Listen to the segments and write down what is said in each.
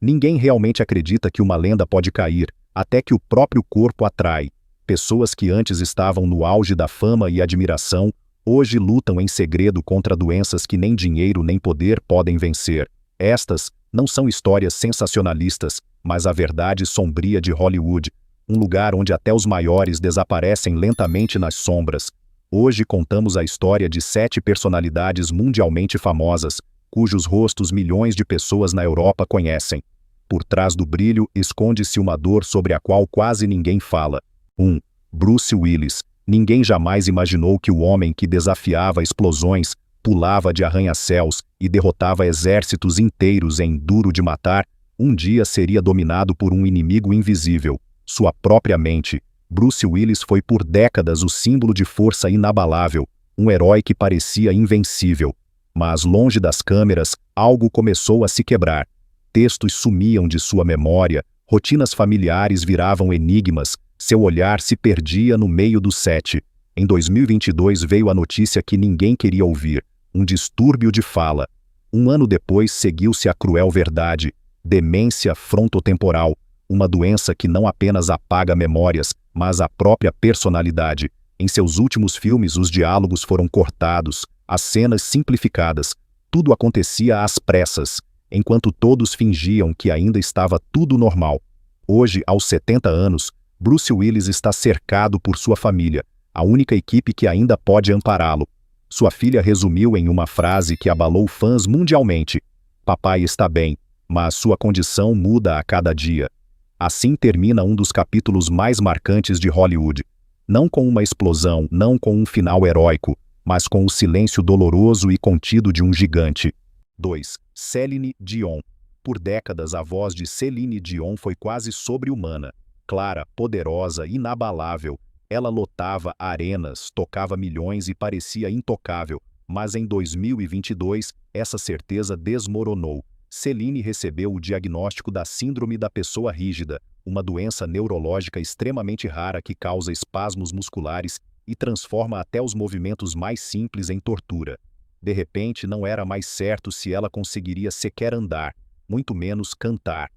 Ninguém realmente acredita que uma lenda pode cair, até que o próprio corpo atrai. Pessoas que antes estavam no auge da fama e admiração, hoje lutam em segredo contra doenças que nem dinheiro nem poder podem vencer. Estas não são histórias sensacionalistas, mas a verdade sombria de Hollywood, um lugar onde até os maiores desaparecem lentamente nas sombras. Hoje contamos a história de 7 personalidades mundialmente famosas, cujos rostos milhões de pessoas na Europa conhecem. Por trás do brilho esconde-se uma dor sobre a qual quase ninguém fala. 1. Bruce Willis. Ninguém jamais imaginou que o homem que desafiava explosões, pulava de arranha-céus e derrotava exércitos inteiros em Duro de Matar, um dia seria dominado por um inimigo invisível, sua própria mente. Bruce Willis foi por décadas o símbolo de força inabalável, um herói que parecia invencível. Mas longe das câmeras, algo começou a se quebrar. Textos sumiam de sua memória, rotinas familiares viravam enigmas, seu olhar se perdia no meio do set. Em 2022 veio a notícia que ninguém queria ouvir, um distúrbio de fala. Um ano depois seguiu-se a cruel verdade: demência frontotemporal, uma doença que não apenas apaga memórias, mas a própria personalidade. Em seus últimos filmes os diálogos foram cortados, as cenas simplificadas, tudo acontecia às pressas, enquanto todos fingiam que ainda estava tudo normal. Hoje, aos 70 anos, Bruce Willis está cercado por sua família, a única equipe que ainda pode ampará-lo. Sua filha resumiu em uma frase que abalou fãs mundialmente: "Papai está bem, mas sua condição muda a cada dia." Assim termina um dos capítulos mais marcantes de Hollywood. Não com uma explosão, não com um final heróico, mas com o silêncio doloroso e contido de um gigante. 2. Céline Dion. Por décadas a voz de Céline Dion foi quase sobre-humana. Clara, poderosa, inabalável. Ela lotava arenas, tocava milhões e parecia intocável. Mas em 2022, essa certeza desmoronou. Céline recebeu o diagnóstico da Síndrome da Pessoa Rígida, uma doença neurológica extremamente rara que causa espasmos musculares e transforma até os movimentos mais simples em tortura. De repente, não era mais certo se ela conseguiria sequer andar, muito menos cantar.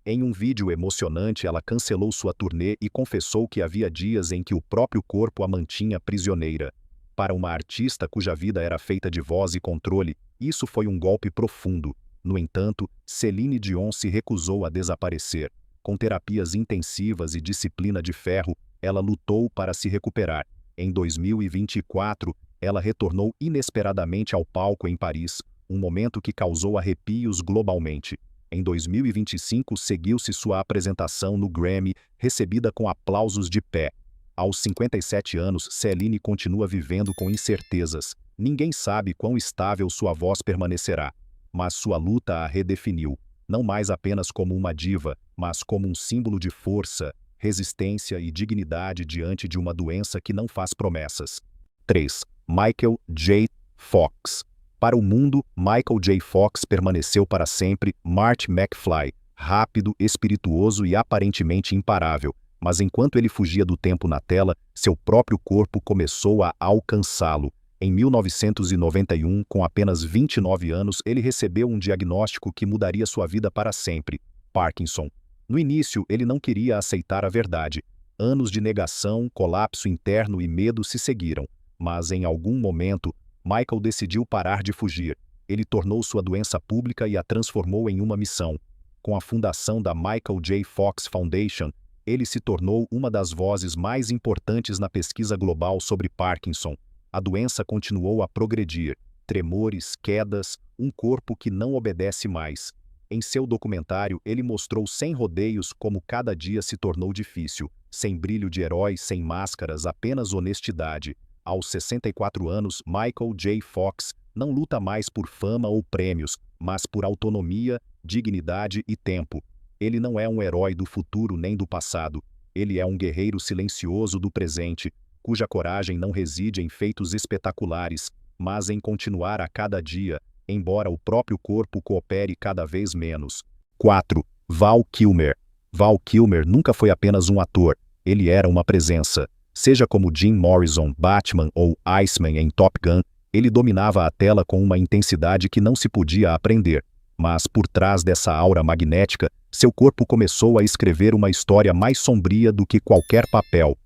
Em um vídeo emocionante, ela cancelou sua turnê e confessou que havia dias em que o próprio corpo a mantinha prisioneira. Para uma artista cuja vida era feita de voz e controle, isso foi um golpe profundo. No entanto, Céline Dion se recusou a desaparecer. Com terapias intensivas e disciplina de ferro, ela lutou para se recuperar. Em 2024, ela retornou inesperadamente ao palco em Paris, um momento que causou arrepios globalmente. Em 2025 seguiu-se sua apresentação no Grammy, recebida com aplausos de pé. Aos 57 anos, Céline continua vivendo com incertezas. Ninguém sabe quão estável sua voz permanecerá. Mas sua luta a redefiniu, não mais apenas como uma diva, mas como um símbolo de força, resistência e dignidade diante de uma doença que não faz promessas. 3. Michael J. Fox. Para o mundo, Michael J. Fox permaneceu para sempre Marty McFly, rápido, espirituoso e aparentemente imparável, mas enquanto ele fugia do tempo na tela, seu próprio corpo começou a alcançá-lo. Em 1991, com apenas 29 anos, ele recebeu um diagnóstico que mudaria sua vida para sempre: Parkinson. No início, ele não queria aceitar a verdade. Anos de negação, colapso interno e medo se seguiram. Mas em algum momento, Michael decidiu parar de fugir. Ele tornou sua doença pública e a transformou em uma missão. Com a fundação da Michael J. Fox Foundation, ele se tornou uma das vozes mais importantes na pesquisa global sobre Parkinson. A doença continuou a progredir, tremores, quedas, um corpo que não obedece mais. Em seu documentário, ele mostrou sem rodeios como cada dia se tornou difícil, sem brilho de herói, sem máscaras, apenas honestidade. Aos 64 anos, Michael J. Fox não luta mais por fama ou prêmios, mas por autonomia, dignidade e tempo. Ele não é um herói do futuro nem do passado. Ele é um guerreiro silencioso do presente, cuja coragem não reside em feitos espetaculares, mas em continuar a cada dia, embora o próprio corpo coopere cada vez menos. 4. Val Kilmer. Val Kilmer nunca foi apenas um ator, ele era uma presença. Seja como Jim Morrison, Batman ou Iceman em Top Gun, ele dominava a tela com uma intensidade que não se podia aprender. Mas por trás dessa aura magnética, seu corpo começou a escrever uma história mais sombria do que qualquer papel.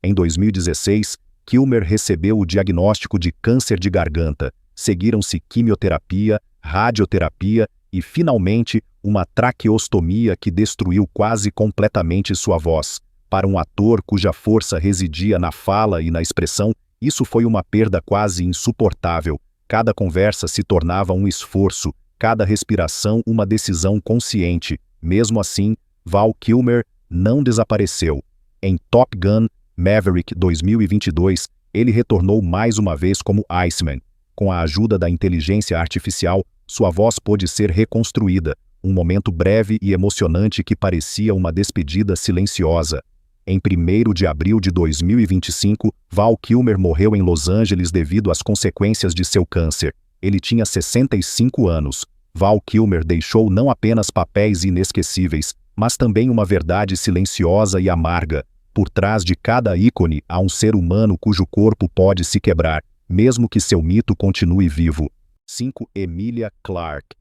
Em 2016, Kilmer recebeu o diagnóstico de câncer de garganta. Seguiram-se quimioterapia, radioterapia e, finalmente, uma traqueostomia que destruiu quase completamente sua voz. Para um ator cuja força residia na fala e na expressão, isso foi uma perda quase insuportável. Cada conversa se tornava um esforço, cada respiração uma decisão consciente. Mesmo assim, Val Kilmer não desapareceu. Em Top Gun Maverick 2022, ele retornou mais uma vez como Iceman. Com a ajuda da inteligência artificial, sua voz pôde ser reconstruída, um momento breve e emocionante que parecia uma despedida silenciosa. Em 1º de abril de 2025, Val Kilmer morreu em Los Angeles devido às consequências de seu câncer. Ele tinha 65 anos. Val Kilmer deixou não apenas papéis inesquecíveis, mas também uma verdade silenciosa e amarga. Por trás de cada ícone há um ser humano cujo corpo pode se quebrar, mesmo que seu mito continue vivo. 5. Emilia Clarke.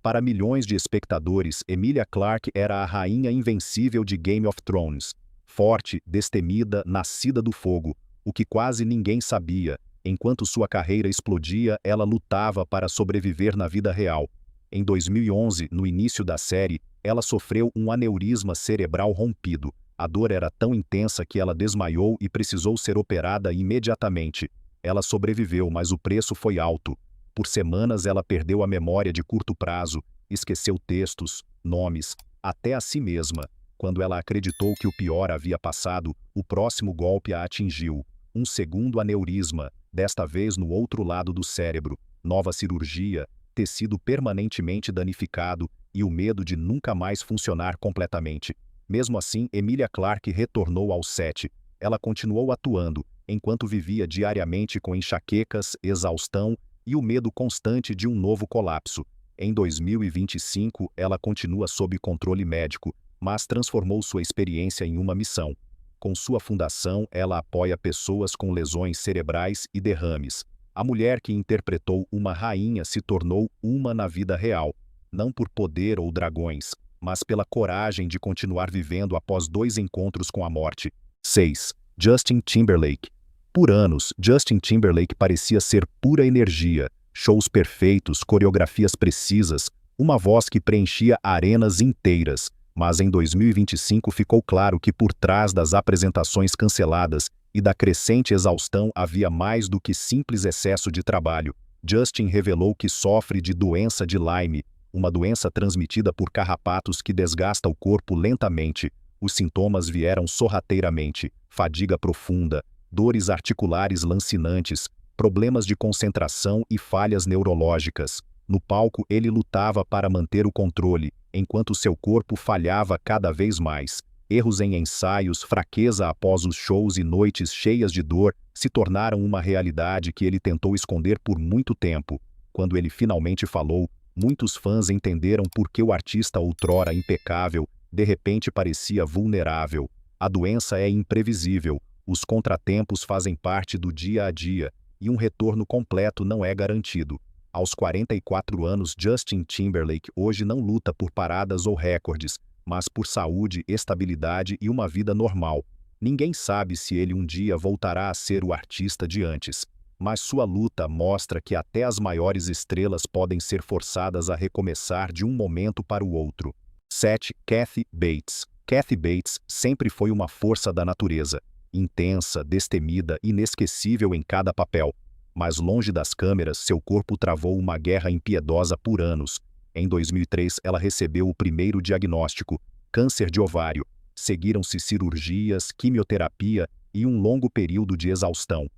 Para milhões de espectadores, Emilia Clarke era a rainha invencível de Game of Thrones. Forte, destemida, nascida do fogo, o que quase ninguém sabia. Enquanto sua carreira explodia, ela lutava para sobreviver na vida real. Em 2011, no início da série, ela sofreu um aneurisma cerebral rompido. A dor era tão intensa que ela desmaiou e precisou ser operada imediatamente. Ela sobreviveu, mas o preço foi alto. Por semanas ela perdeu a memória de curto prazo, esqueceu textos, nomes, até a si mesma. Quando ela acreditou que o pior havia passado, o próximo golpe a atingiu. Um segundo aneurisma, desta vez no outro lado do cérebro. Nova cirurgia, tecido permanentemente danificado e o medo de nunca mais funcionar completamente. Mesmo assim, Emilia Clarke retornou ao set. Ela continuou atuando, enquanto vivia diariamente com enxaquecas, exaustão e o medo constante de um novo colapso. Em 2025, ela continua sob controle médico, mas transformou sua experiência em uma missão. Com sua fundação, ela apoia pessoas com lesões cerebrais e derrames. A mulher que interpretou uma rainha se tornou uma na vida real, não por poder ou dragões, mas pela coragem de continuar vivendo após 2 encontros com a morte. 6. Justin Timberlake. Por anos, Justin Timberlake parecia ser pura energia, shows perfeitos, coreografias precisas, uma voz que preenchia arenas inteiras. Mas em 2025 ficou claro que por trás das apresentações canceladas e da crescente exaustão havia mais do que simples excesso de trabalho. Justin revelou que sofre de doença de Lyme, uma doença transmitida por carrapatos que desgasta o corpo lentamente. Os sintomas vieram sorrateiramente: fadiga profunda, dores articulares lancinantes, problemas de concentração e falhas neurológicas. No palco, ele lutava para manter o controle, enquanto seu corpo falhava cada vez mais. Erros em ensaios, fraqueza após os shows e noites cheias de dor se tornaram uma realidade que ele tentou esconder por muito tempo. Quando ele finalmente falou, muitos fãs entenderam por que o artista outrora impecável, de repente parecia vulnerável. A doença é imprevisível, os contratempos fazem parte do dia a dia, e um retorno completo não é garantido. Aos 44 anos, Justin Timberlake hoje não luta por paradas ou recordes, mas por saúde, estabilidade e uma vida normal. Ninguém sabe se ele um dia voltará a ser o artista de antes, mas sua luta mostra que até as maiores estrelas podem ser forçadas a recomeçar de um momento para o outro. 7. Kathy Bates. Kathy Bates sempre foi uma força da natureza, intensa, destemida, inesquecível em cada papel. Mas longe das câmeras, seu corpo travou uma guerra impiedosa por anos. Em 2003, ela recebeu o primeiro diagnóstico, câncer de ovário. Seguiram-se cirurgias, quimioterapia e um longo período de exaustão.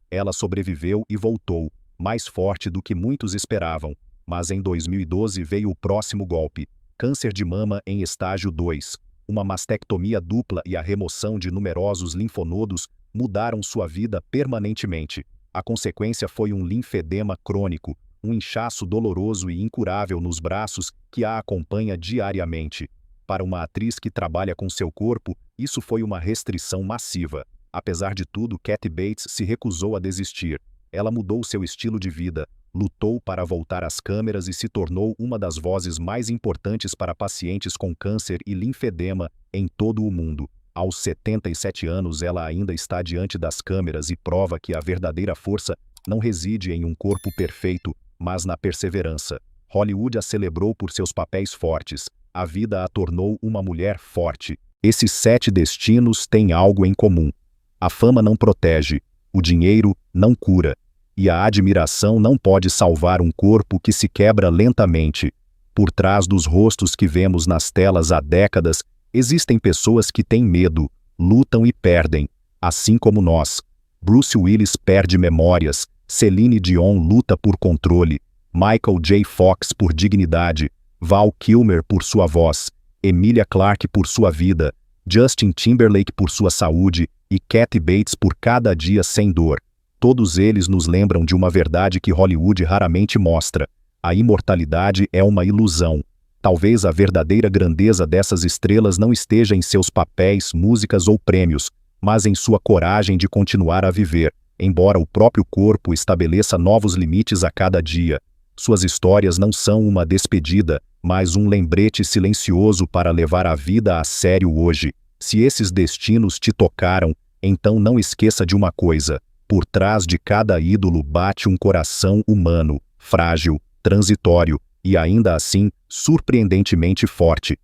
Ela sobreviveu e voltou, mais forte do que muitos esperavam. Mas em 2012 veio o próximo golpe, câncer de mama em estágio 2. Uma mastectomia dupla e a remoção de numerosos linfonodos mudaram sua vida permanentemente. A consequência foi um linfedema crônico, um inchaço doloroso e incurável nos braços que a acompanha diariamente. Para uma atriz que trabalha com seu corpo, isso foi uma restrição massiva. Apesar de tudo, Kathy Bates se recusou a desistir. Ela mudou seu estilo de vida, lutou para voltar às câmeras e se tornou uma das vozes mais importantes para pacientes com câncer e linfedema em todo o mundo. Aos 77 anos, ela ainda está diante das câmeras e prova que a verdadeira força não reside em um corpo perfeito, mas na perseverança. Hollywood a celebrou por seus papéis fortes. A vida a tornou uma mulher forte. Esses 7 destinos têm algo em comum. A fama não protege, o dinheiro não cura, e a admiração não pode salvar um corpo que se quebra lentamente. Por trás dos rostos que vemos nas telas há décadas, existem pessoas que têm medo, lutam e perdem, assim como nós. Bruce Willis perde memórias, Celine Dion luta por controle, Michael J. Fox por dignidade, Val Kilmer por sua voz, Emilia Clarke por sua vida, Justin Timberlake por sua saúde e Kathy Bates por cada dia sem dor. Todos eles nos lembram de uma verdade que Hollywood raramente mostra: a imortalidade é uma ilusão. Talvez a verdadeira grandeza dessas estrelas não esteja em seus papéis, músicas ou prêmios, mas em sua coragem de continuar a viver, embora o próprio corpo estabeleça novos limites a cada dia. Suas histórias não são uma despedida, mas um lembrete silencioso para levar a vida a sério hoje. Se esses destinos te tocaram, então não esqueça de uma coisa: por trás de cada ídolo bate um coração humano, frágil, transitório e ainda assim surpreendentemente forte.